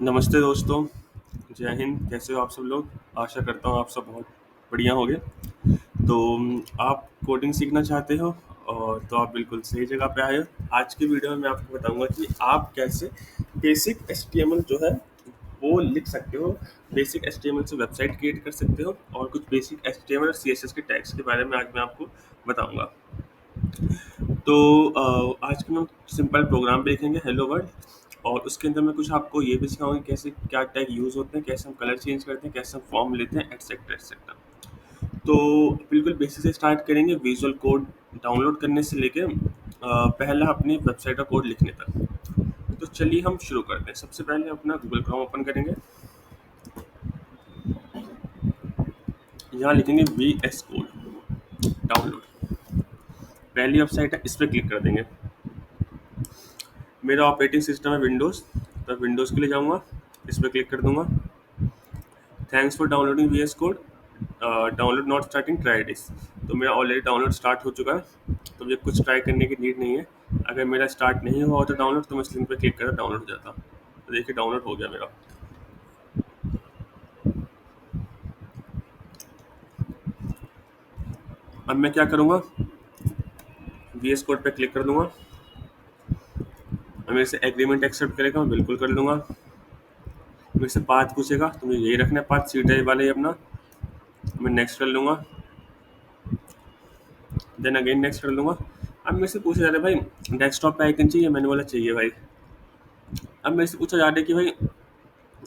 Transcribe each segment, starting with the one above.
नमस्ते दोस्तों, जय हिंद। कैसे हो आप सब लोग? आशा करता हूँ आप सब बहुत बढ़िया होंगे। तो आप कोडिंग सीखना चाहते हो और तो आप बिल्कुल सही जगह पे आए हो। आज की वीडियो में मैं आपको बताऊंगा कि आप कैसे बेसिक एचटीएमएल जो है वो लिख सकते हो। बेसिक एचटीएमएल से वेबसाइट क्रिएट कर सकते हो और कुछ बेसिक एचटीएमएल और सीएसएस के टैग्स के बारे में आज मैं आपको बताऊंगा। तो आज के हम सिंपल प्रोग्राम देखेंगे हेलो वर्ल्ड, और उसके अंदर मैं कुछ आपको ये भी सिखाऊंगा कि कैसे क्या टैग यूज़ होते हैं, कैसे हम कलर चेंज करते हैं, कैसे हम फॉर्म लेते हैं, एटसेट्रा एटसेट्रा। तो बिल्कुल बेसिक से स्टार्ट करेंगे, विजुअल कोड डाउनलोड करने से लेके पहला अपनी वेबसाइट का कोड लिखने तक। तो चलिए हम शुरू करते हैं। सबसे पहले अपना गूगल क्रोम ओपन करेंगे। यहाँ लिखेंगे वी एस कोड डाउनलोड। पहली वेबसाइट है, इस पर क्लिक कर देंगे। मेरा ऑपरेटिंग सिस्टम है विंडोज़, तो विंडोज़ के लिए जाऊँगा, इस पर क्लिक कर दूंगा। Thanks for downloading V S code, download not starting, try this. तो मेरा ऑलरेडी डाउनलोड स्टार्ट हो चुका है, तो मुझे कुछ ट्राई करने की नीड नहीं है। अगर मेरा स्टार्ट नहीं हुआ होता डाउनलोड, तो मैं इस लिंक पर क्लिक करता डाउनलोड हो जाता। तो देखिए डाउनलोड हो गया मेरा। अब मैं क्या करूँगा, वी एस कोड पर क्लिक कर दूंगा। मेरे से एग्रीमेंट एक्सेप्ट करेगा, मैं बिल्कुल कर लूँगा। मेरे से पाथ पूछेगा, तो मुझे यही रखना है पाथ, सी ड्राइव वाला ही अपना। मैं नेक्स्ट कर लूँगा, देन अगेन नेक्स्ट कर लूँगा। अब मेरे से पूछा जा रहा है भाई डेस्कटॉप पे आइकन चाहिए, मैंने बोला चाहिए भाई। अब मेरे से पूछा जा रहा है कि भाई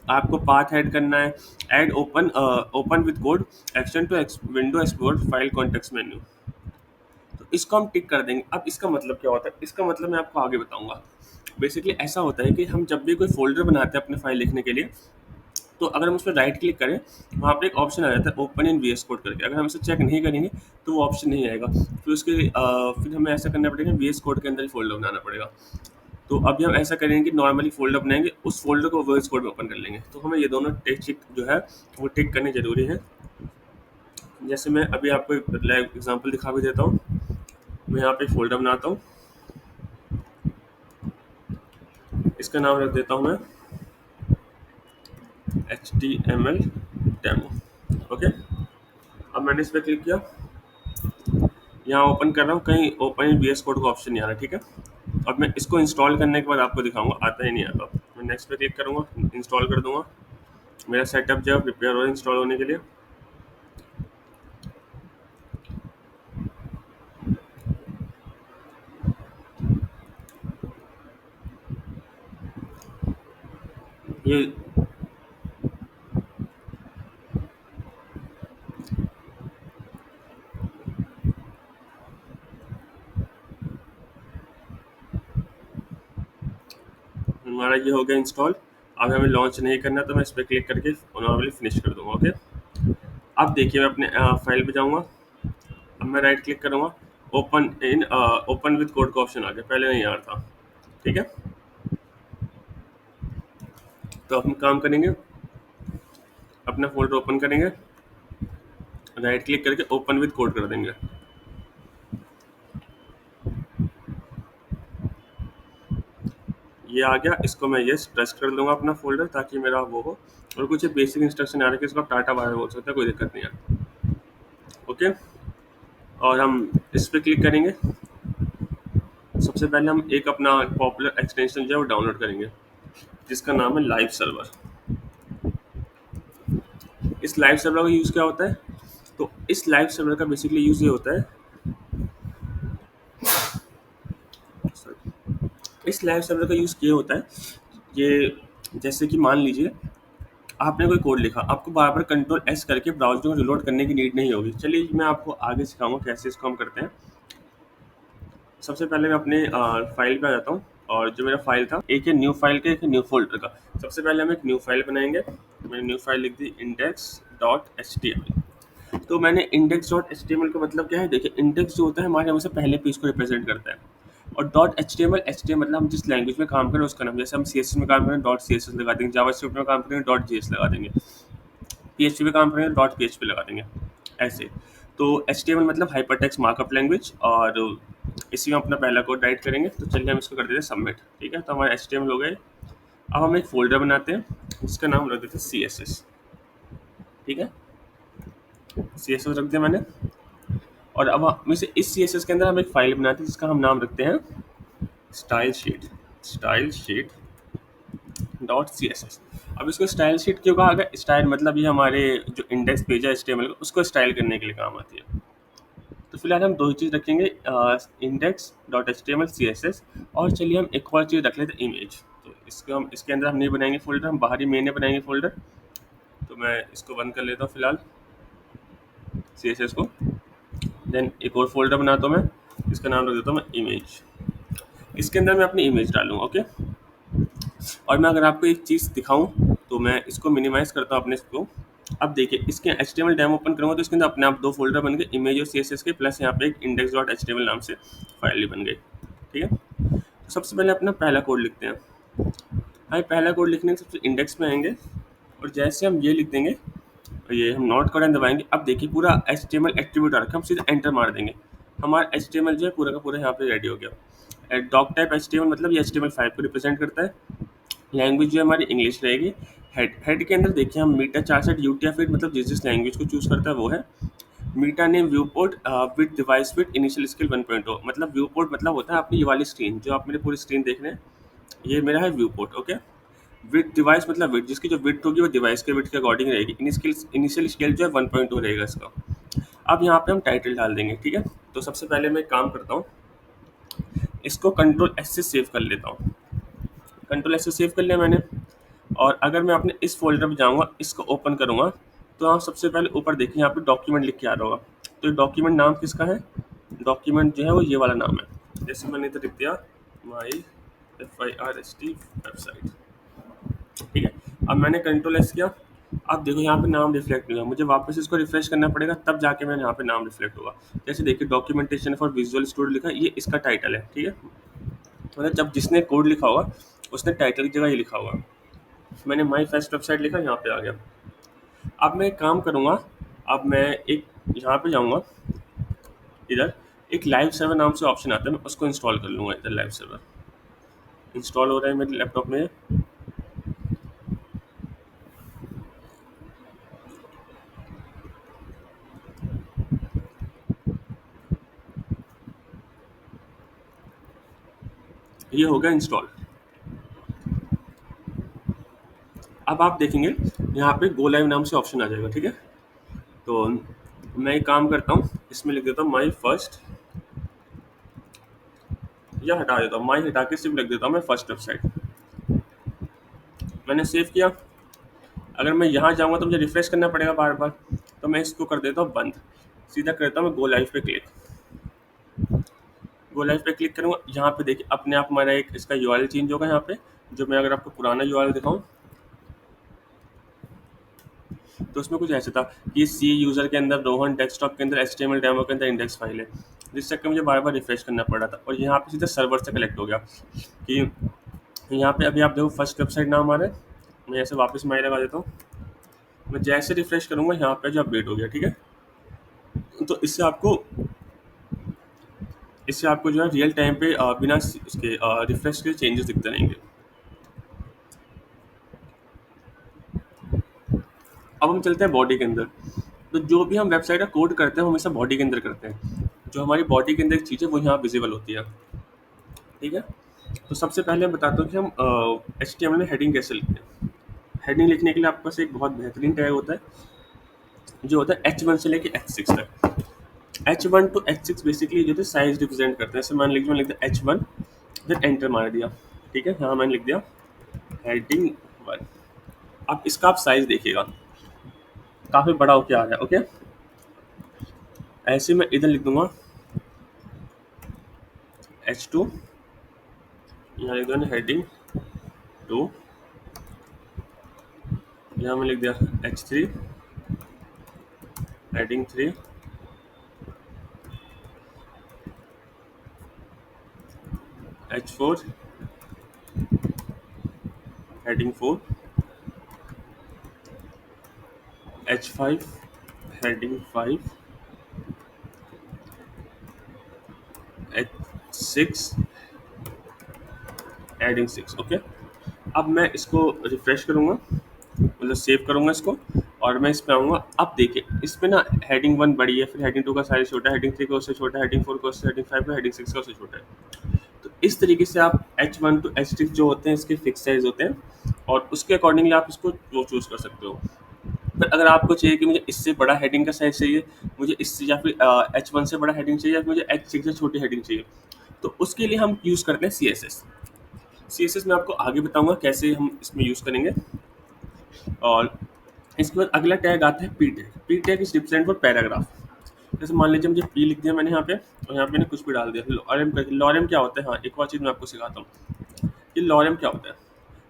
आपको पाथ ऐड करना है, add open with code extend to window explore file context menu. तो इसको हम टिक कर देंगे। अब इसका मतलब क्या होता है, इसका मतलब मैं आपको आगे बताऊंगा। बेसिकली ऐसा होता है कि हम जब भी कोई फोल्डर बनाते हैं अपने फाइल लिखने के लिए, तो अगर हम उस पर राइट क्लिक करें, वहाँ पे एक ऑप्शन आ जाता है ओपन इन वीएस कोड करके। अगर हम इसे चेक नहीं करेंगे तो वो ऑप्शन नहीं आएगा। फिर हमें ऐसा करना पड़ेगा, वीएस कोड के अंदर ही फोल्डर बनाना पड़ेगा। तो अभी हम ऐसा करेंगे कि नॉर्मली फ़ोल्डर बनाएँगे, उस फ़ोल्डर को वीएस कोड में ओपन कर लेंगे। तो हमें ये दोनों टिक जो है वो टिक करने ज़रूरी है। जैसे मैं अभी आपको एक लाइव एग्ज़ाम्पल दिखा भी देता हूँ। मैं यहाँ पे एक फ़ोल्डर बनाता हूँ, इसका नाम रख देता हूँ मैं HTML डेमो। ओके, अब मैंने इस पर क्लिक किया, यहाँ ओपन कर रहा हूँ, कहीं ओपन इन वीएस कोड का ऑप्शन नहीं आ रहा। ठीक है, अब मैं इसको इंस्टॉल करने के बाद आपको दिखाऊंगा आता ही नहीं आता। मैं नेक्स्ट पे क्लिक करूँगा, इंस्टॉल कर दूंगा। मेरा सेटअप जो है प्रिपेयर हो इंस्टॉल होने के लिए। ये हमारा ये हो गया इंस्टॉल। अब हमें लॉन्च नहीं करना, तो मैं इस पर क्लिक करके नॉर्मली फिनिश कर दूंगा। ओके, अब देखिए मैं अपने फाइल पे जाऊंगा। अब मैं राइट क्लिक करूंगा, ओपन विद कोड का ऑप्शन आ गया, पहले नहीं आ रहा था। ठीक है, तो अब हम काम करेंगे, अपना फोल्डर ओपन करेंगे, राइट क्लिक करके ओपन विद कोड कर देंगे। ये आ गया, इसको मैं यस प्रेस कर दूंगा अपना फोल्डर, ताकि मेरा वो हो। और कुछ बेसिक इंस्ट्रक्शन आ रहा है कि इसको आप टाटा बाय बोल सकते हैं, कोई दिक्कत नहीं है। ओके, और हम इस पर क्लिक करेंगे। सबसे पहले हम एक अपना पॉपुलर एक्सटेंशन जो है वो डाउनलोड करेंगे, जिसका नाम है लाइव सर्वर। इस लाइव सर्वर का यूज़ क्या होता है, तो इस लाइव सर्वर का बेसिकली यूज़ ये होता है, इस लाइव सर्वर का यूज़ ये होता है, ये जैसे कि मान लीजिए आपने कोई कोड लिखा, आपको बार बार कंट्रोल एस करके ब्राउज़र को रिलोड करने की नीड नहीं होगी। चलिए मैं आपको आगे सिखाऊंगा कैसे इसको हम करते हैं। सबसे पहले मैं अपने फाइल पे आ जाता हूँ, और जो मेरा फाइल था, एक है न्यू फाइल का, एक है न्यू फोल्डर का। सबसे पहले हम एक न्यू फाइल बनाएंगे। मैंने न्यू फाइल लिख दी index.html। तो मैंने index.html का मतलब क्या है, देखिए इंडेक्स जो होता है हमारे हमेशा पहले पेज को रिप्रेजेंट करता है, और .html मतलब हम जिस लैंग्वेज में काम करें उसका नाम। जैसे हम CSS में काम करें .css लगा देंगे, जावास्क्रिप्ट में काम करें .js लगा देंगे, PHP पे काम करें .php लगा देंगे, ऐसे। तो HTML मतलब हाइपरटेक्स्ट मार्कअप लैंग्वेज, और इसी में अपना पहला कोड राइट करेंगे। तो चलिए हम इसको कर देते हैं सबमिट। ठीक है, तो हमारा HTML हो गए। अब हम एक फ़ोल्डर बनाते हैं, इसका नाम रख देते सी एस एस। ठीक है, सी एस एस रख दिया मैंने। और अब हम इसे इस सी एस एस के अंदर हम एक फाइल बनाते हैं जिसका हम नाम रखते हैं style sheet. Style sheet dot C S S. अब इसको स्टाइल शीट क्यों कहा गया? स्टाइल मतलब ये हमारे जो इंडेक्स पेज है HTML का, उसको स्टाइल करने के लिए काम आती है। तो फिलहाल हम दो ही चीज़ रखेंगे, index dot H T M L C S S. और चलिए हम एक और चीज़ रख लेते हैं, इमेज। तो इसको हम इसके अंदर हम नहीं बनाएंगे फोल्डर, हम बाहरी मेन में बनाएंगे फोल्डर। तो मैं इसको बंद कर लेता हूँ फिलहाल, सी एस एस को। देन एक और फोल्डर बनाता हूँ मैं, इसका नाम रख देता हूँ मैं इमेज। इसके अंदर मैं अपनी इमेज डालूंगा, ओके। और मैं अगर आपको एक चीज़ दिखाऊं तो मैं इसको मिनिमाइज करता हूँ अपने इसको। अब देखिए, इसके HTML डैम ओपन करूँगा तो इसके अंदर अपने आप दो फोल्डर बन गए, इमेज और CSS के, प्लस यहाँ पे एक इंडेक्स डॉट HTML नाम से फाइल भी बन गई। ठीक है, तो सबसे पहले अपना पहला कोड लिखते हैं। हमें पहला कोड लिखने के सबसे इंडेक्स में आएंगे और जैसे हम ये लिख देंगे, ये हम नोट करें दबाएंगे। अब देखिए पूरा HTML एट्रीब्यूट आ रखा है, हम सीधे एंटर मार देंगे, हमारा HTML जो है पूरा का पूरा यहाँ पे रेडी हो गया। डॉक टाइप HTML मतलब ये HTML5 को रिप्रेजेंट करता है। लैंग्वेज जो हमारी इंग्लिश रहेगी। हेड के अंदर देखिए हम मीटा चार्ट यूटीएफ-8 मतलब जिस लैंग्वेज को चूज करता है वो है। Meta name viewport with device with initial scale 1.0 मतलब व्यू पोर्ट मतलब होता है अपनी ये वाली स्क्रीन जो आप मेरे पूरी स्क्रीन देख रहे हैं, ये मेरा है view port, okay. With device मतलब विद, जिसकी जो विड्थ होगी वो डिवाइस के विड्थ के अकॉर्डिंग रहेगी। इनिशियल स्केल जो है 1.2 रहेगा इसका। अब यहाँ पे हम टाइटल डाल देंगे, ठीक है। तो सबसे पहले मैं एक काम करता हूँ, इसको कंट्रोल एस से सेव कर लेता हूँ। कंट्रोल एस से सेव कर लिया मैंने। और अगर मैं अपने इस फोल्डर में जाऊँगा, इसको ओपन करूँगा, तो आप सबसे पहले ऊपर देखिए यहाँ पे डॉक्यूमेंट लिख के आ रहा होगा। तो डॉक्यूमेंट नाम किसका है? डॉक्यूमेंट जो है वो ये वाला नाम है। जैसे मैंने इधर लिख दिया माई FIRST वेबसाइट, ठीक है। अब मैंने कंट्रोल एस किया। अब देखो यहाँ पे नाम रिफ्लेक्ट नहीं हुआ, मुझे वापस इसको रिफ्रेश करना पड़ेगा तब जाके मैंने यहाँ पे नाम रिफ्लेक्ट होगा। जैसे देखिए डॉक्यूमेंटेशन फॉर विजुअल स्टूडियो लिखा है, ये इसका टाइटल है, ठीक है। मतलब जब जिसने कोड लिखा होगा उसने टाइटल की जगह ये लिखा होगा। मैंने माई फर्स्ट वेबसाइट लिखा, यहाँ पे आ गया। अब मैं एक काम करूँगा, अब मैं एक यहाँ पे जाऊँगा, इधर एक लाइव सर्वर नाम से ऑप्शन आता है, मैं उसको इंस्टॉल कर लूँगा। इधर लाइव सर्वर इंस्टॉल हो रहा है मेरे लैपटॉप में। ये हो गया इंस्टॉल। अब आप देखेंगे यहाँ पे गो लाइव नाम से ऑप्शन आ जाएगा, ठीक है। तो मैं एक काम करता हूँ, इसमें लिख देता हूँ माई फर्स्ट, या हटा देता हूँ, माई हटा के सिर्फ लिख देता हूँ मैं फर्स्ट वेबसाइट। मैंने सेव किया। अगर मैं यहाँ जाऊँगा तो मुझे रिफ्रेश करना पड़ेगा बार बार, तो मैं इसको कर देता हूँ बंद। सीधा करता हूँ मैं गो लाइव पे क्लिक। गो लाइव पे क्लिक करूँगा, यहाँ पे देखिए अपने आप हमारा एक इसका यूआरएल चेंज होगा। यहाँ पे जो मैं अगर आपको पुराना यूआरएल दिखाऊँ तो उसमें कुछ ऐसा था कि सी यूज़र के अंदर रोहन डेस्कटॉप के अंदर HTML डेमो के अंदर इंडेक्स फाइल है, जिस चक्कर मुझे बार बार रिफ्रेश करना पड़ रहा था। और यहाँ पे सीधा सर्वर से कलेक्ट हो गया कि यहाँ पे अभी आप देखो फर्स्ट वेबसाइट नाम आ रहा है। मैं ऐसे वापस माई लगा देता हूँ, मैं जैसे रिफ्रेश करूँगा यहाँ पे जो अपडेट हो गया, ठीक है। तो इससे आपको जो है रियल टाइम पे बिना उसके रिफ्रेश के चेंजेस दिखते रहेंगे। अब हम चलते हैं बॉडी के अंदर। तो जो भी हम वेबसाइट का कोड करते हैं वो हमेशा बॉडी के अंदर करते हैं। जो हमारी बॉडी के अंदर एक चीज़ है वो यहाँ विजिबल होती है, ठीक है। तो सबसे पहले मैं बताता हूँ कि हम HTML में हेडिंग कैसे लिखते हैं। हेडिंग लिखने के लिए आपके पास एक बहुत बेहतरीन टैग होता है जो होता है H1 से लेके H6 तक। H1 टू H6 बेसिकली जो है साइज रिप्रेजेंट करते हैं। जैसे मान लीजिए मैं लिख दिया H1, फिर एंटर मार दिया, ठीक है। यहाँ मैंने लिख दिया हेडिंग 1। अब इसका आप साइज देखिएगा, काफ़ी बड़ा होके आ रहा है, ओके। ऐसे मैं इधर लिख दूंगा H2, यहाँ लिख दूंगा हेडिंग 2, यहाँ मैं लिख दिया H3 heading 3, H4 heading 4, H5 heading 5, H6 heading 6, okay. अब मैं इसको रिफ्रेश करूँगा मतलब सेव करूँगा इसको और मैं इस पे आऊँगा। अब देखिए इसमें ना हेडिंग 1 बड़ी है, फिर हेडिंग 2 का साइज़ छोटा है, हेडिंग 3 का उससे छोटा है, हेडिंग 4 का उससे, हेडिंग 5 का, हेडिंग 6 का उससे छोटा है। तो इस तरीके से आप H1 टू H6 जो होते हैं इसके फिक्स साइज़ होते हैं और उसके अकॉर्डिंगली आप इसको वो चूज़ कर सकते हो। फिर अगर आपको चाहिए कि मुझे इससे बड़ा हेडिंग का साइज़ चाहिए, मुझे इससे या फिर H1 से बड़ा हेडिंग चाहिए या फिर मुझे H6 से छोटी हेडिंग चाहिए, तो उसके लिए हम यूज़ करते हैं CSS। CSS मैं आपको आगे बताऊँगा कैसे हम इसमें यूज़ करेंगे। और इसके बाद अगला टैग आता है P tag. P tag is represent for paragraph. जैसे मान लीजिए मुझे पी लिख दिया मैंने यहाँ पे और यहाँ पे मैंने कुछ भी डाल दिया। लॉरेम लॉरेम क्या होता है, हाँ एक और चीज़ मैं आपको सिखाता हूँ। ये लॉरेम क्या होता है।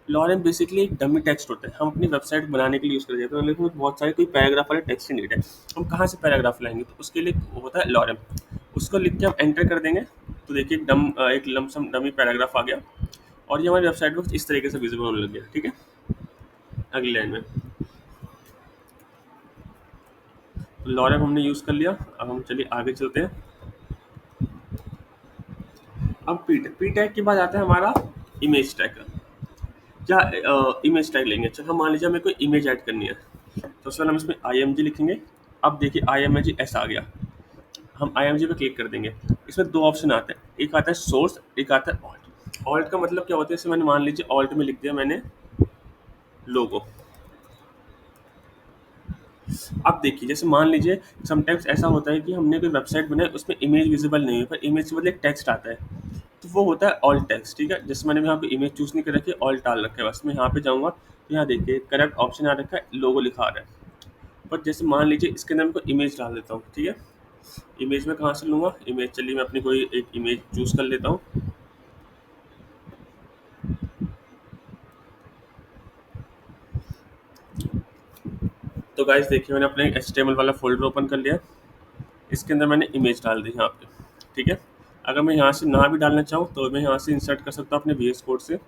लॉरेम बेसिकली एक डमी टेक्स्ट होता है, हम अपनी वेबसाइट बनाने के लिए यूज़ कर देते हैं, लेकिन बहुत सारे कोई पैराग्राफ वाले टेक्स्ट ही नीड है, हम कहाँ से पैराग्राफ लाएंगे, तो उसके लिए वो होता है लॉरेम। उसको लिख के हम एंटर कर देंगे तो देखिए एक लमसम डमी पैराग्राफ आ गया और ये हमारी वेबसाइट पर इस तरीके से विजिबल होने लग गया। ठीक है, अगली लाइन में लॉरेम हमने यूज़ कर लिया। अब हम चलिए आगे चलते हैं। अब पी टैग के बाद आता है हमारा इमेज टैग। क्या इमेज टैग लेंगे, चलो हम मान लीजिए हमें कोई इमेज ऐड करनी है, तो उसके बाद हम इसमें IMG लिखेंगे। अब देखिए IMG ऐसा आ गया, हम IMG पे क्लिक कर देंगे। इसमें दो ऑप्शन आते हैं, एक आता है सोर्स, एक आता है ऑल्ट। ऑल्ट का मतलब क्या होता है, जैसे मैंने मान लीजिए ऑल्ट में लिख दिया मैंने लोगो। अब देखिए जैसे मान लीजिए समटाइम्स ऐसा होता है कि हमने कोई वेबसाइट बनाई उसमें इमेज विजिबल नहीं है, पर इमेज के बदले एक टेक्स्ट आता है, तो वो होता है ऑल्ट टेक्स्ट। ठीक है, जैसे मैंने यहाँ पे इमेज चूज नहीं कर रखी है, ऑल्ट डाल रखा है, बस मैं यहाँ पे जाऊँगा तो यहाँ देखिए करेक्ट ऑप्शन आ रखा है, लोगो लिखा आ रहा है। पर जैसे मान लीजिए इसके अंदर मैं कोई इमेज डाल देता हूँ। ठीक है, इमेज में कहाँ से लूँगा इमेज, चलिए मैं अपनी कोई एक इमेज चूज़ कर लेता हूँ। तो गाइस देखिए मैंने अपने HTML वाला फोल्डर ओपन कर लिया, इसके अंदर मैंने इमेज डाल दी यहाँ पे। ठीक है, अगर मैं यहाँ से ना भी डालना चाहूँ तो मैं यहाँ से इंसर्ट कर सकता हूँ अपने VS कोड से।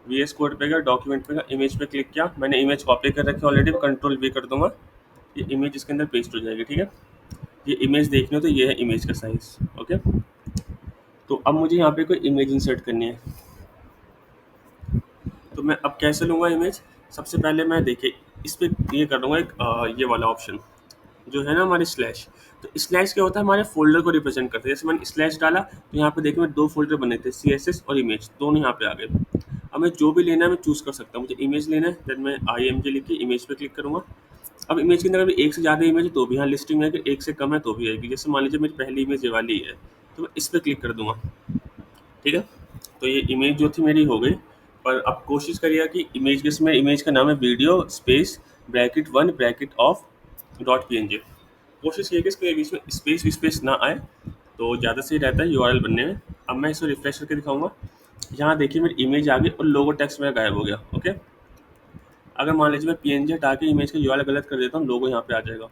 VS कोड पे गया, डॉक्यूमेंट पे गया, इमेज पे क्लिक किया, मैंने इमेज कॉपी कर रखी है ऑलरेडी, कंट्रोल V कर दूंगा, ये इमेज इसके अंदर पेस्ट हो जाएगी। ठीक है, ये इमेज देखनी हो तो ये है इमेज का साइज। ओके, तो अब मुझे यहाँ पे कोई इमेज इंसर्ट करनी है, तो मैं अब कैसे लूँगा इमेज। सबसे पहले मैं देखिए इस पे ये कर दूंगा एक ये वाला ऑप्शन जो है ना हमारे स्लैश। तो स्लैश क्या होता है, हमारे फोल्डर को रिप्रेजेंट करता है। जैसे मैंने स्लैश डाला तो यहाँ पे देखिए मैं दो फोल्डर बने थे, CSS और इमेज, दोनों यहाँ पे आ गए। अब मैं जो भी लेना है मैं चूज़ कर सकता हूँ, मुझे इमेज लेना है, देन मैं IMG लिख के इमेज पे क्लिक करूँगा। अब इमेज के अंदर अगर एक से ज़्यादा इमेज है तो भी यहाँ लिस्टिंग में, अगर एक से कम है तो भी आएगी। जैसे मान लीजिए मेरी पहली इमेज ये वाली है, तो मैं इस पर क्लिक कर दूंगा। ठीक है, तो ये इमेज जो थी मेरी हो गई। पर अब कोशिश करिएगा कि इमेज के इसमें इमेज का नाम है video space bracket 1 bracket of .png। कोशिश कीजिए कि इसके बीच में स्पेस स्पेस ना आए तो ज़्यादा सही रहता है URL बनने में। अब मैं इसको रिफ्रेश करके दिखाऊंगा, यहाँ देखिए मेरी इमेज आ गई और लोगो टेक्स्ट मेरा गायब हो गया। ओके, अगर मान लीजिए मैं PNG हटा के इमेज का URL गलत कर देता हूँ, लोगो यहाँ पे आ जाएगा,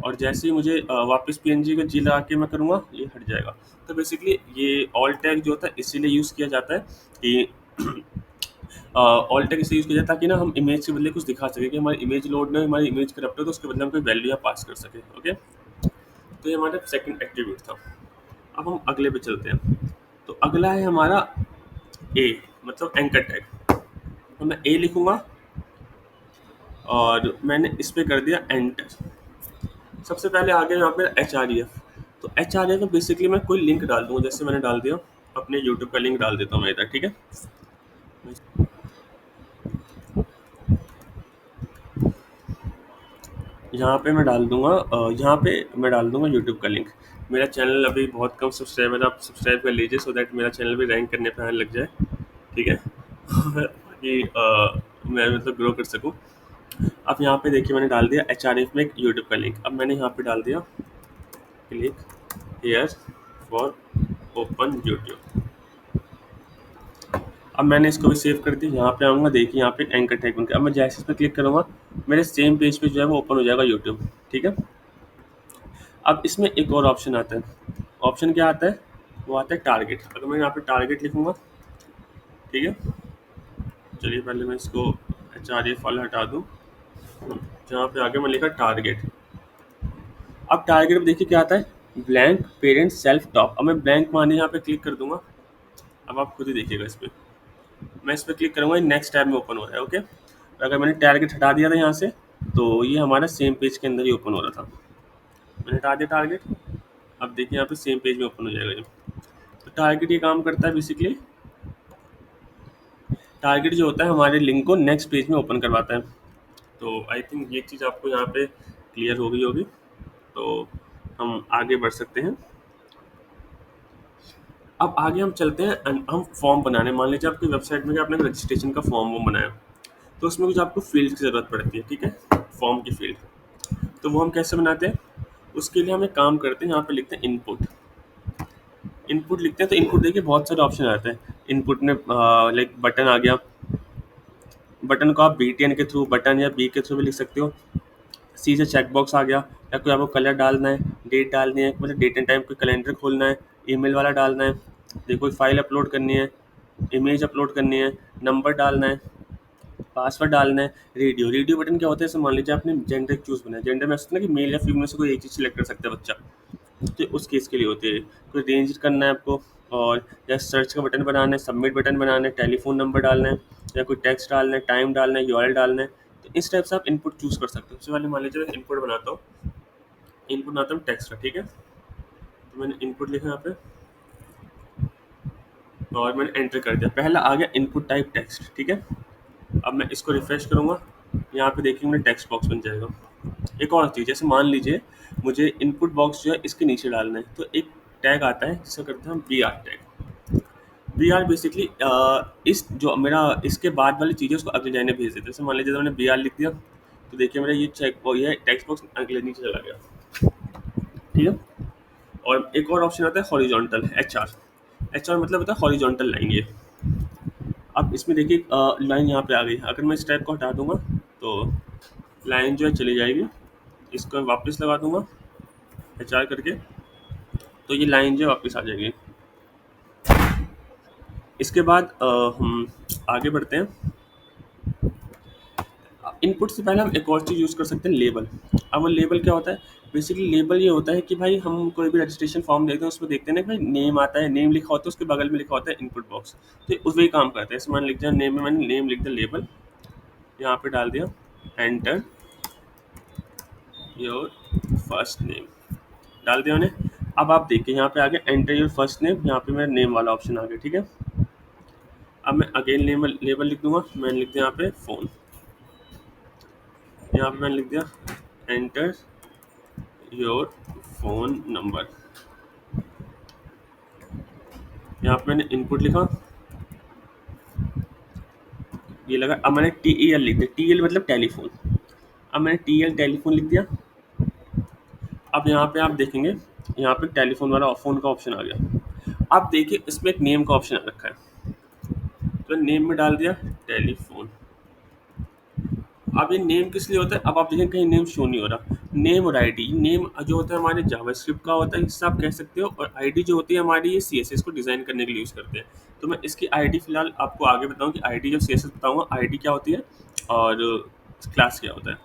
और जैसे ही मुझे वापस PNG का G लगा के मैं करूँगा ये हट जाएगा। तो बेसिकली ये ऑल टैग जो होता है इसीलिए यूज़ किया जाता है कि ऑल टैग इसलिए यूज़ किया जाता है ताकि ना हम इमेज के बदले कुछ दिखा सकें, कि हमारी इमेज लोड ना, हमारी इमेज करप्ट हो तो उसके बदले हम कोई वैल्यू यहाँ पास कर सकें। ओके, तो ये हमारा सेकंड एट्रीब्यूट था। अब हम अगले पे चलते हैं। तो अगला है हमारा ए, मतलब एंकर टैग। तो मैं ए लिखूंगा और मैंने इस पे कर दिया एंटर। सबसे पहले आ गया यहाँ पे HREF। तो HREF में बेसिकली मैं कोई लिंक डाल दूँगा, जैसे मैंने डाल दिया अपने यूट्यूब का लिंक डाल देता हूँ मैं इधर। ठीक है, यहाँ पे मैं डाल दूंगा यहाँ पे मैं डाल दूंगा यूट्यूब का लिंक। मेरा चैनल अभी बहुत कम सब्सक्राइबर, आप सब्सक्राइब कर लीजिए सो दैट मेरा चैनल भी रैंक करने पे आने लग जाए। ठीक है कि मैं मतलब ग्रो कर सकूँ। अब यहाँ पे देखिए मैंने डाल दिया HREF में एक यूट्यूब का लिंक। अब मैंने यहाँ पे डाल दिया click here for open YouTube. अब मैंने इसको भी सेव कर दिया, यहाँ पे आऊँगा, देखिए यहाँ पे एंकर टैग बन गया। अब मैं जैसे इस पर क्लिक करूँगा मेरे सेम पेज पे जो है वो ओपन हो जाएगा यूट्यूब। ठीक है, अब इसमें एक और ऑप्शन आता है, ऑप्शन क्या आता है, वो आता है टारगेट। अगर मैं यहाँ पे टारगेट लिखूँगा, ठीक है, चलिए पहले मैं इसको HREF वाला हटा दूँ, जहाँ पे आगे मैं लिखा टारगेट। अब टारगेट में देखिए क्या आता है, ब्लैंक पेरेंट सेल्फ टॉप। अब मैं ब्लैंक माने यहाँ पे क्लिक कर दूंगा। अब आप खुद ही देखिएगा इस पर, मैं इस पर क्लिक करूँगा, नेक्स्ट टैब में ओपन हो रहा है। ओके, अगर मैंने टारगेट हटा दिया था यहाँ से, तो ये हमारा सेम पेज के अंदर ही ओपन हो रहा था। मैंने हटा दिया टारगेट, अब देखिए यहाँ पे सेम पेज में ओपन हो जाएगा ये। तो टारगेट ये काम करता है बेसिकली, टारगेट जो होता है हमारे लिंक को नेक्स्ट पेज में ओपन करवाता है। तो आई थिंक ये चीज़ आपको यहाँ पे क्लियर हो गई होगी। तो हम आगे बढ़ सकते हैं। अब आगे हम चलते हैं हम फॉर्म बनाने। मान लीजिए आपकी वेबसाइट में आपने रजिस्ट्रेशन का फॉर्म वो बनाया, तो उसमें कुछ आपको फील्ड की ज़रूरत पड़ती है, ठीक है, फॉर्म की फील्ड। तो वो हम कैसे बनाते हैं, उसके लिए हम एक काम करते हैं, यहाँ पे लिखते हैं इनपुट। इनपुट लिखते हैं तो इनपुट देखिए बहुत सारे ऑप्शन आते हैं। इनपुट में लाइक बटन आ गया, बटन को आप BTN के थ्रू, बटन या बी के थ्रू भी लिख सकते हो। सी से चेक बॉक्स आ गया, या कोई आपको कलर डालना है, डेट डालनी है, मतलब डेट एंड टाइम कोई कैलेंडर खोलना है, ईमेल वाला डालना है, देखो कोई फाइल अपलोड करनी है, इमेज अपलोड करनी है, नंबर डालना है, पासवर्ड डालना है। रेडियो, रेडियो बटन क्या होता है, जैसे मान लीजिए आपने जेंडर चूज़ बनाया, जेंडर में ऐसा ना कि मेल या फीमेल से कोई एक चीज़ सिलेक्ट कर सकता है बच्चा, तो उस केस के लिए होती है। कोई रेंज करना है आपको, और या सर्च का बटन बनाना है, सबमिट बटन बनाना है, टेलीफोन नंबर डालना है, या कोई टेक्स्ट डालना है, टाइम डालना है, यूआरएल डालना है। तो इस टाइप से आप इनपुट चूज़ कर सकते हो। सबसे पहले मान लीजिए मैं इनपुट बनाता हूँ, इनपुट बनाता हूँ टेक्स्ट का, ठीक है। तो मैंने इनपुट लिखा यहाँ पे और मैंने एंटर कर दिया, पहला आ गया इनपुट टाइप टेक्स्ट, ठीक है। अब मैं इसको रिफ्रेश करूँगा, यहाँ पे देखिए मेरा टेक्स्ट बॉक्स बन जाएगा। एक और चीज़, जैसे मान लीजिए मुझे इनपुट बॉक्स जो है इसके नीचे डालना है, तो एक टैग आता है जिसे करते हैं हम BR टैग। BR बेसिकली इस जो मेरा इसके बाद वाली चीज़ें उसको अगले लाइन में भेज देते हैं। जैसे मान लीजिए मैंने BR लिख दिया, तो देखिए मेरा ये ये टेक्स्ट बॉक्स अगले नीचे चला गया, ठीक है। और एक और ऑप्शन आता है हॉरिजॉन्टल, HR मतलब होता है हॉरिजॉन्टल लाइन। ये अब इसमें देखिए लाइन यहाँ पे आ गई, अगर मैं इस टाइप को हटा दूंगा तो लाइन जो है चली जाएगी। इसको मैं वापस लगा दूंगा HR करके, तो ये लाइन जो है वापस आ जाएगी। इसके बाद हम आगे बढ़ते हैं। इनपुट से पहले हम एक और चीज़ यूज़ कर सकते हैं, लेबल। अब वो लेबल क्या होता है, बेसिकली लेबल ये होता है कि भाई हम कोई भी रजिस्ट्रेशन फॉर्म देखते हैं, उसमें देखते हैं ना कि भाई नेम आता है, नेम लिखा होता है, उसके बगल में लिखा होता है इनपुट बॉक्स, तो उस वही काम करता है। इसमें मैंने लिख दिया नेम में, मैंने नेम लिख दिया, लेबल यहाँ पे डाल दिया, एंटर योर फर्स्ट नेम डाल दिया मैंने। अब आप देखिए यहाँ पे आ गया एंटर योर फर्स्ट नेम, यहाँ पे मेरा नेम वाला ऑप्शन आ गया, ठीक है। अब मैं अगेन लेबल लिख दूंगा, मैंने लिख दिया यहाँ पे फ़ोन, यहाँ पे मैंने लिख दिया एंटर योर फ़ोन नंबर, यहाँ पे मैंने इनपुट लिखा, ये लगा। अब मैंने TEL लिख दिया, TL मतलब टेलीफोन, अब मैंने TL टेलीफोन लिख दिया। अब यहाँ पे आप देखेंगे, यहाँ पे टेलीफोन वाला फ़ोन का ऑप्शन आ गया। अब देखिए इसमें एक नेम का ऑप्शन आ रखा है, तो नेम में डाल दिया टेलीफोन। अब ये नेम किस लिए होता है, अब आप देखें कहीं नेम शो नहीं हो रहा। नेम और आईडी, नेम जो होता है हमारे जावास्क्रिप्ट का होता है, इससे आप कह सकते हो, और आईडी जो होती है हमारी ये CSS को डिज़ाइन करने के लिए यूज़ करते हैं। तो मैं इसकी आईडी फिलहाल आपको आगे बताऊँ कि आईडी जब CSS बताऊँगा आईडी क्या होती है और क्लास क्या होता है,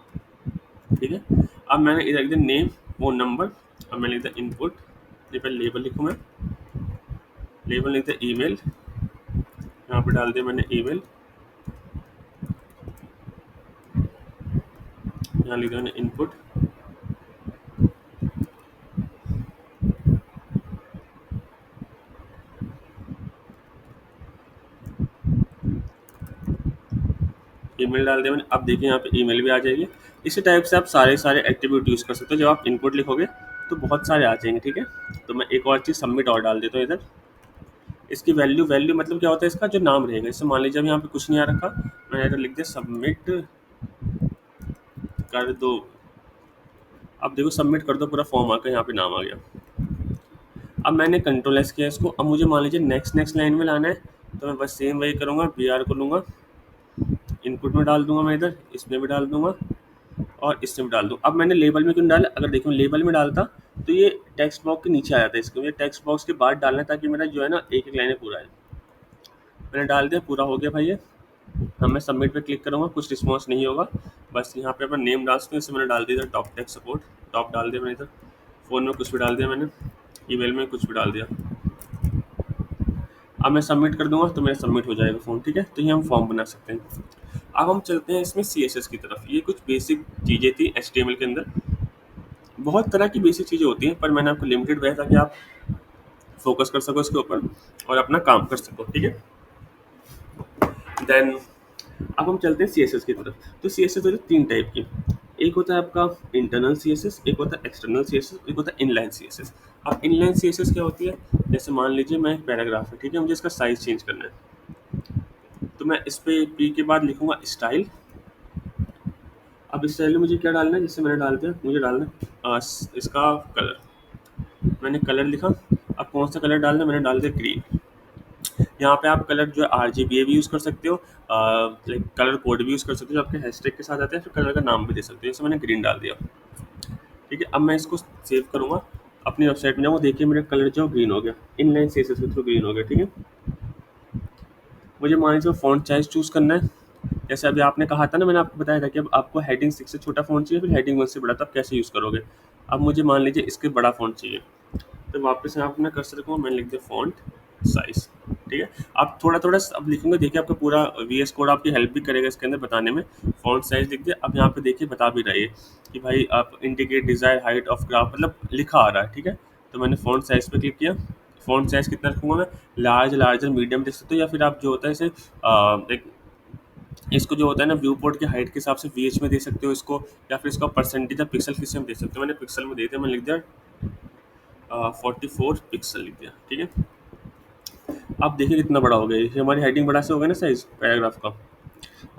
ठीक है। अब मैंने इधर लिख दिया नेम, फ़ोन नंबर, अब मैंने लिख दिया इनपुट, ये पहले लेबल लिखूँ मैं, लेबल लिख दिया ईमेल, यहाँ पे डाल दिया मैंने ईमेल, यहाँ लिख दिया मैंने इनपुट, ईमेल डाल दिया मैंने। अब देखिए यहाँ पे ईमेल भी आ जाएगी। इसी टाइप से आप सारे एट्रीब्यूट यूज़ कर सकते हो। जब आप इनपुट लिखोगे तो बहुत सारे आ जाएंगे, ठीक है। तो मैं एक और चीज़ सबमिट और डाल देता हूँ इधर। इसकी वैल्यू मतलब क्या होता है, इसका जो नाम रहेगा। जैसे मान लीजिए अब यहाँ पे कुछ नहीं आ रखा, मैंने इधर लिख दिया सबमिट कर दो। अब देखो सबमिट कर दो, पूरा फॉर्म आकर यहाँ पे नाम आ गया। अब मैंने कंट्रोल एस किया इसको। अब मुझे मान लीजिए नेक्स्ट लाइन में लाना है, तो मैं बस सेम वही करूँगा, BR को लूँगा, इनपुट में डाल दूंगा मैं इधर, इसमें भी डाल दूंगा और इसमें भी डाल दूँ। अब मैंने लेबल में क्यों डाला, अगर देखो लेबल में डालता तो ये टेक्स्ट बॉक्स के नीचे आ जाता है, इसको ये टेक्स्ट बॉक्स के बाद डालना है ताकि मेरा जो है ना एक लाइन पूरा है। मैंने डाल दिया, पूरा हो गया भाई ये। अब मैं सबमिट पे क्लिक करूँगा, कुछ रिस्पॉन्स नहीं होगा। बस यहाँ पे अपना नेम डाल सकते हैं, इसे मैंने डाल दिया इधर टॉप टेक सपोर्ट, टॉप डाल दिया मैंने इधर। फ़ोन में कुछ भी डाल दिया मैंने, ईमेल में कुछ भी डाल दिया। अब मैं सबमिट कर दूंगा तो मेरा सबमिट हो जाएगा फ़ोन, ठीक है। तो ये हम फॉर्म बना सकते हैं। अब हम चलते हैं इसमें CSS की तरफ। ये कुछ बेसिक चीज़ें थी HTML के अंदर। बहुत तरह की बेसिक चीज़ें होती हैं, पर मैंने आपको लिमिटेड बताया ताकि आप फोकस कर सको इसके ऊपर और अपना काम कर सको, ठीक है। देन अब हम चलते हैं CSS की तरफ। तो CSS होते हैं 3 टाइप की। एक होता है आपका इंटरनल CSS, एक होता है एक्सटर्नल CSS, एक होता है इनलाइन CSS। अब इनलाइन CSS क्या होती है? जैसे मान लीजिए मैं एक पैराग्राफ है, ठीक है, मुझे इसका साइज चेंज करना है, तो मैं इस पे P के बाद लिखूंगा स्टाइल। अब इस स्टाइल में मुझे क्या डालना है? जैसे मैंने डाल दिया, मुझे डालना है इसका कलर। मैंने कलर लिखा। अब कौन सा कलर डालना है? मैंने डाल दिया ग्रीन। यहाँ पे आप कलर जो है RGBA भी यूज़ कर सकते हो, लाइक कलर कोड भी यूज़ कर सकते हो जो आपके हैशटैग के साथ आते हैं, फिर कलर का नाम भी दे सकते हो। जैसे मैंने ग्रीन डाल दिया, ठीक है। अब मैं इसको सेव करूँगा, अपनी वेबसाइट में जाऊँगा, देखिए मेरा कलर जो ग्रीन हो गया, इनलाइन CSS के थ्रू ग्रीन हो गया, ठीक है। मुझे मान लीजिए फ़ॉन्ट साइज़ चूज़ करना है। जैसे अभी आपने कहा था ना, मैंने आपको बताया था कि अब आपको हेडिंग 6 से छोटा फ़ॉन्ट चाहिए, फिर हेडिंग 1 से बड़ा, तो आप कैसे यूज़ करोगे? अब मुझे मान लीजिए इसके बड़ा फ़ॉन्ट चाहिए, तो वापस यहाँ पे मैं कर्सर रखूँगा, मैंने लिख दिया फ़ॉन्ट साइज़, ठीक है। आप थोड़ा-थोड़ा अब लिखूँगा, देखिए आपका पूरा VS कोड आपकी हेल्प भी करेगा इसके अंदर बताने में। फ़ॉन्ट साइज़ लिख दिया। अब यहाँ पे देखिए बता भी रहा है ये कि भाई आप indicate desire height of graph, मतलब लिखा आ रहा है, ठीक है। तो मैंने फ़ॉन्ट साइज़ पे क्लिक किया। फ़ॉन्ट साइज़ कितना रखूँगा मैं? लार्ज, लार्जर, मीडियम लिख सकते हो, या फिर आप जो होता है इसे एक इसको जो होता है ना व्यू पोर्ट की हाइट के हिसाब से VH में दे सकते हो इसको, या फिर इसका परसेंटेज या पिक्सल किसी में दे सकते हो। मैंने पिक्सल में दे दिया, मैंने लिख दिया 44 पिक्सल लिख दिया, ठीक है। अब देखिए कितना बड़ा हो गया, ये हमारी हेडिंग बड़ा से हो गया ना साइज पैराग्राफ का।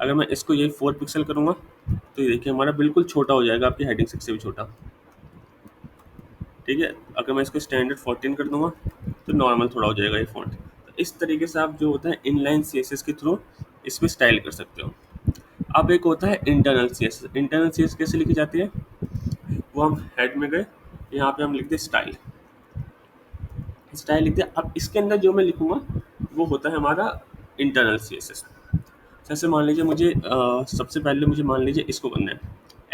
अगर मैं इसको यही 4 पिक्सल करूँगा, तो ये देखिए हमारा बिल्कुल छोटा हो जाएगा, आपकी हेडिंग 6 से भी छोटा, ठीक है। अगर मैं इसको स्टैंडर्ड 14 कर दूंगा, तो नॉर्मल थोड़ा हो जाएगा ये फॉन्ट। तो इस तरीके से आप जो होता है इनलाइन CSS के थ्रू इसमें स्टाइल कर सकते हो। अब एक होता है इंटरनल CSS। इंटरनल CSS कैसे लिखी जाती है? वो हम हेड में गए, यहाँ पे हम लिख दे स्टाइल। स्टाइल लिख दिया। अब इसके अंदर जो मैं लिखूंगा वो होता है हमारा इंटरनल CSS। जैसे मान लीजिए मुझे सबसे पहले मुझे मान लीजिए इसको करना है,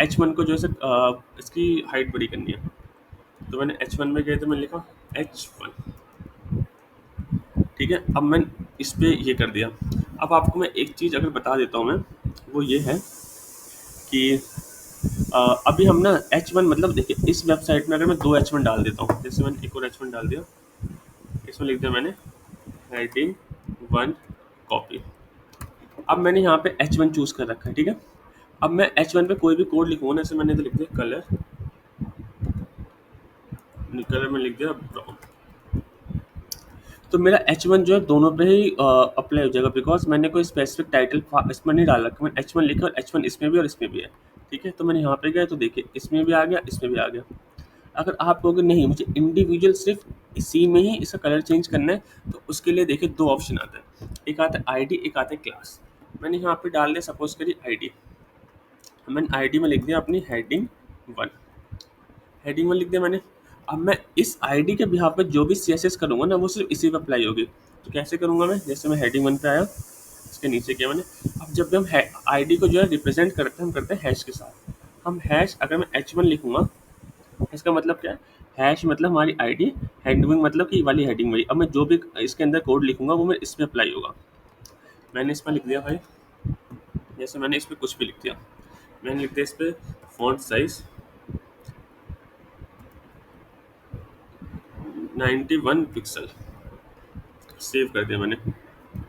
H1 को जो है इसकी हाइट बड़ी करनी है। तो मैंने H1 में गए, तो मैंने लिखा H1, ठीक है। अब मैंने इस पे ये कर दिया। अब आपको मैं एक चीज़ अगर बता देता हूँ मैं, वो ये है कि अभी हम ना H1 मतलब देखिए इस वेबसाइट में अगर मैं 2 H1 डाल देता हूँ, जैसे मैंने एक और H1 डाल दिया, इसमें लिख दिया मैंने हेडिंग 1 कॉपी। अब मैंने यहाँ पे H1 चूज़ कर रखा है, ठीक है। अब मैं H1 पे कोई भी कोड लिखूँगा ना, जैसे मैंने तो लिख दिया कलर, कलर में लिख दिया ब्राउन, तो मेरा H1 जो है दोनों पे ही अप्लाई हो जाएगा, बिकॉज मैंने कोई स्पेसिफिक टाइटल इसमें नहीं डाल रखा। मैंने H1 लिखा और H1 इसमें भी और इसमें भी है, ठीक है। तो मैंने यहाँ पे गया, तो देखिए इसमें भी आ गया, इसमें भी आ गया। अगर आप कहोगे नहीं मुझे इंडिविजुअल सिर्फ इसी में ही इसका कलर चेंज करना है, तो उसके लिए देखिए 2 ऑप्शन आते हैं, एक आता है ID, एक आता है क्लास। मैंने यहाँ पे डाल दिया सपोज करिए ID। मैंने ID में लिख दिया अपनी हेडिंग 1, हेडिंग 1 लिख दिया मैंने। अब मैं इस ID के बिहाफ पे जो भी CSS करूँगा ना, वो सिर्फ इसी पे अप्लाई होगी। तो कैसे करूँगा मैं? जैसे मैं हेडिंग 1 पे आया, इसके नीचे किया मैंने। अब जब भी हम ID को जो है रिप्रेजेंट करते हैं, हम करते हैं हैश के साथ। हम हैश अगर मैं H1 लिखूँगा, इसका मतलब क्या है? हैश मतलब हमारी ID, हेडिंग मतलब कि वाली हेडिंग मेरी। अब मैं जो भी इसके अंदर कोड लिखूँगा वो मैं इस पे अप्लाई होगा। मैंने इसमें लिख दिया भाई, जैसे मैंने इस पे कुछ भी लिख दिया। मैंने लिख दिया इस पे फ़ॉन्ट साइज़ 91 पिक्सल, सेव कर दिया मैंने।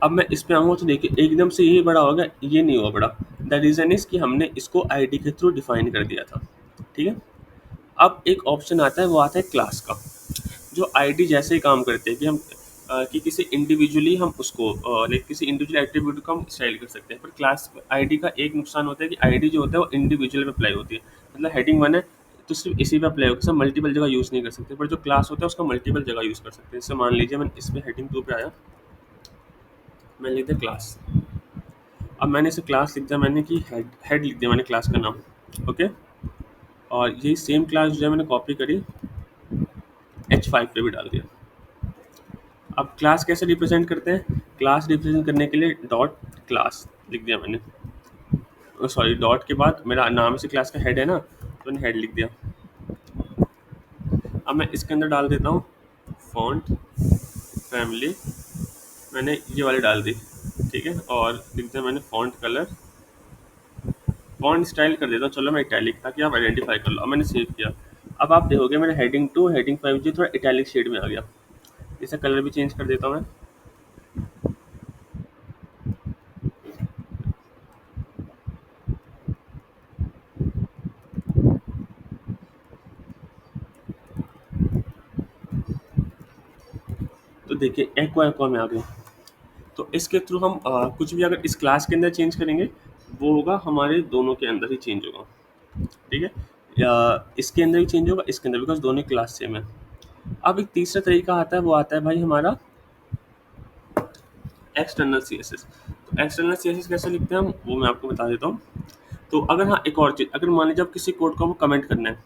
अब मैं इस पे आऊँगा, तो देखिए एकदम से ये बड़ा होगा, ये नहीं हुआ बड़ा। द रीज़न इज़ कि हमने इसको ID के थ्रू डिफाइन कर दिया था, ठीक है। अब एक ऑप्शन आता है, वो आता है क्लास का, जो ID जैसे ही काम करते हैं कि हम कि किसी इंडिविजुअली हम उसको लाइक किसी इंडिविजुअल एट्रीब्यूट को हम स्टाइल कर सकते हैं। पर क्लास ID का एक नुकसान होता है कि ID जो होता है वो इंडिविजुअल पे अप्लाई होती है। मतलब हेडिंग 1 है तो सिर्फ इसी पे अप्लाई होगा, सब मल्टीपल जगह यूज़ नहीं कर सकते। पर जो क्लास होता है उसका मल्टीपल जगह यूज़ कर सकते हैं। जैसे मान लीजिए मैं इस पे हेडिंग 2 पे आया, मैंने लिख दिया क्लास। अब मैंने इसे क्लास लिख दिया, मैंने कि हेड लिख दिया मैंने क्लास का नाम, ओके। और यही सेम क्लास जो है मैंने कॉपी करी, H5 पे भी डाल दिया। अब क्लास कैसे रिप्रेजेंट करते हैं? क्लास रिप्रेजेंट करने के लिए डॉट क्लास लिख दिया मैंने, सॉरी डॉट के बाद मेरा नाम से क्लास का हेड है ना, तो मैंने हेड लिख दिया। अब मैं इसके अंदर डाल देता हूँ फॉन्ट फैमिली, मैंने ये वाली डाल दी, ठीक है। और लिख दिया मैंने फॉन्ट कलर फॉन्ट स्टाइल कर देता हूँ, चलो मैं इटैलिक, ताकि आप आइडेंटिफाई कर लो। अब मैंने सेव किया। अब आप देखोगे मेरा हेडिंग 2 हेडिंग 5 जो थोड़ा इटैलिक शेड में आ गया। इसका कलर भी चेंज कर देता हूँ मैं। तो देखिए एक्वा एक्वा में आ गया। तो इसके थ्रू हम कुछ भी अगर इस क्लास के अंदर चेंज करेंगे, वो होगा हमारे दोनों के अंदर ही चेंज होगा। ठीक है, या इसके अंदर भी चेंज होगा, इसके अंदर, बिकॉज दोनों क्लास सेम है। अब एक तीसरा तरीका आता है, वो आता है भाई हमारा एक्सटर्नल सी एस एस। तो एक्सटर्नल सी एस एस कैसे लिखते हैं हम, वो मैं आपको बता देता हूँ। तो अगर हाँ, एक और चीज़, अगर मान लीजिए आप किसी कोड को कमेंट करना है,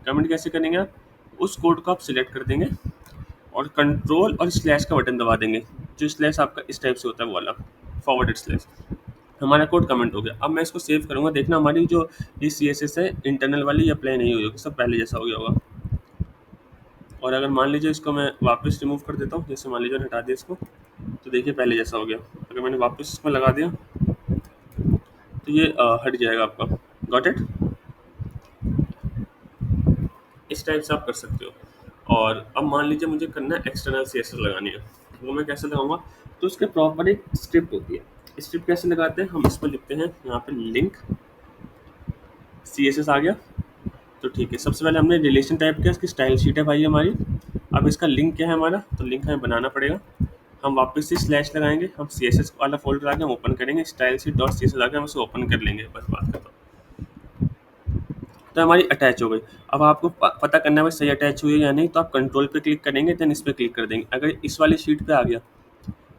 कमेंट कैसे करेंगे आप, उस कोड को आप सिलेक्ट कर देंगे और कंट्रोल और स्लैश का बटन दबा देंगे। जो स्लैश आपका इस टाइप से होता है वो वाला फॉरवर्डेड स्लैश, हमारा कोड कमेंट हो गया। अब मैं इसको सेव करूँगा, देखना हमारी जो ये सी एस एस है इंटरनल वाली, अप्लाई नहीं हुई होगी, सब पहले जैसा हो गया होगा। और अगर मान लीजिए इसको मैं वापस रिमूव कर देता हूँ, जैसे मान लीजिए हटा दिया इसको, तो देखिए पहले जैसा हो गया। अगर मैंने वापस इसमें लगा दिया तो ये हट जाएगा आपका। Got it. इस टाइप से आप कर सकते हो। और अब मान लीजिए मुझे करना है एक्सटर्नल सी एस एस लगानी है, वो मैं कैसे लगाऊंगा। तो उसके प्रॉपर एक स्क्रिप्ट होती है। स्क्रिप्ट कैसे लगाते हैं, हम इसमें लिखते हैं यहाँ पे लिंक सी एस एस आ गया। तो ठीक है, सबसे पहले हमने रिलेशन टाइप किया, इसकी स्टाइल शीट है भाई हमारी। अब इसका लिंक क्या है हमारा, तो लिंक हमें बनाना पड़ेगा। हम वापस से स्लैश लगाएंगे, हम सी एस एस वाला फोल्डर आके हम ओपन करेंगे, style sheet dot C S S आके हम उसे ओपन कर लेंगे, बस बात खत्म। तो हमारी अटैच हो गई। अब आपको पता करना है भाई सही अटैच हुई है या नहीं, तो आप कंट्रोल पे क्लिक करेंगे, देन इस पे क्लिक कर देंगे। अगर इस वाली शीट पे आ गया,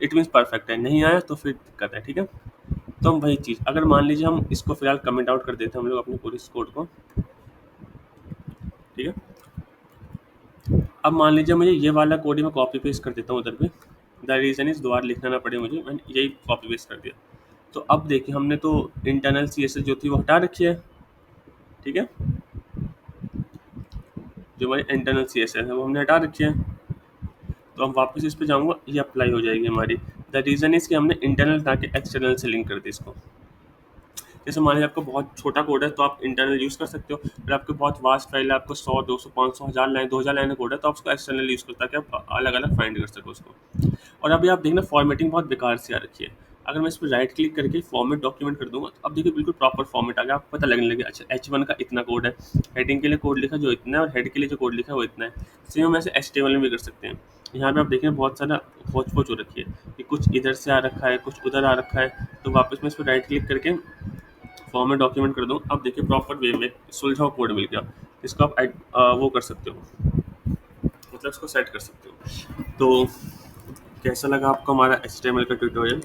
इट मीन्स परफेक्ट है, नहीं आया तो फिर दिक्कत है। ठीक है, तो हम वही चीज़, अगर मान लीजिए हम इसको फिलहाल कमेंट आउट कर देते हैं हम लोग अपने पूरे इस कोड को। ठीक है, अब मान लीजिए मुझे ये वाला कोड ही मैं कॉपी पेस्ट कर देता हूँ उधर पे। द रीज़न इज़ दोबारा लिखना ना पड़े मुझे, मैंने यही कॉपी पेस्ट कर दिया। तो अब देखिए हमने तो इंटरनल सी एस एस जो थी वो हटा रखी है। ठीक है, जो हमारी इंटरनल सी एस एस है वो हमने हटा रखी है। तो हम वापस इस पे जाऊँगा, ये अप्लाई हो जाएगी हमारी। द रीज़न इज़ कि हमने इंटरनल ताकि एक्सटर्नल से लिंक कर दी इसको। जैसे मान लीजिए आपको बहुत छोटा कोड है तो आप इंटरनल यूज़ कर सकते हो, फिर आपके बहुत वास्ट फाइल है, आपको 100 200 500 1000 लाइन 2000 लाइन का कोड है, तो आप उसको एक्सटर्नल यूज़ करो ताकि आप अलग अलग फाइंड कर सको उसको। और अभी आप देखना फॉर्मेटिंग बहुत बेकार से आ रखी है। अगर मैं इस पर राइट क्लिक करके फॉर्मेट डॉक्यूमेंट कर दूंगा, तो अब देखिए बिल्कुल प्रॉपर फॉर्मेट आ गया, आपको पता लगने लगे अच्छा H1 का इतना कोड है, हेडिंग के लिए कोड लिखा जो इतना है, और हेड के लिए जो कोड लिखा है वो इतना है। सेम हम ऐसे HTML में भी कर सकते हैं। यहाँ पे आप देखें बहुत सारा खोज पोच हो रखी है कि कुछ इधर से आ रखा है, कुछ उधर आ रखा है। तो वापस मैं इस पर राइट क्लिक करके फॉर्मेट डॉक्यूमेंट कर दूँ, अब देखिए प्रॉपर वे में सुलझाव कोड मिल गया। इसको आप वो कर सकते हो, मतलब इसको सेट कर सकते हो। तो कैसा लगा आपको हमारा HTML का ट्यूटोरियल।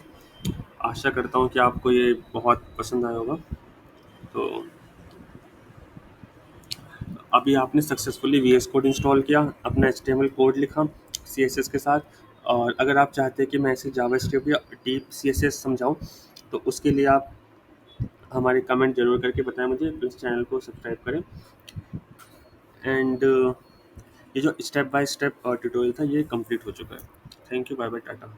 आशा करता हूँ कि आपको ये बहुत पसंद आया होगा। तो अभी आपने सक्सेसफुली VS कोड इंस्टॉल किया, अपना HTML कोड लिखा CSS के साथ। और अगर आप चाहते हैं कि मैं इसे जावास्क्रिप्ट या डीप CSS समझाऊँ, तो उसके लिए आप हमारे कमेंट जरूर करके बताएं मुझे, प्लीज़ चैनल को सब्सक्राइब करें। एंड ये जो स्टेप बाय स्टेप ट्यूटोरियल था ये कंप्लीट हो चुका है। Thank you, bye bye, Tata.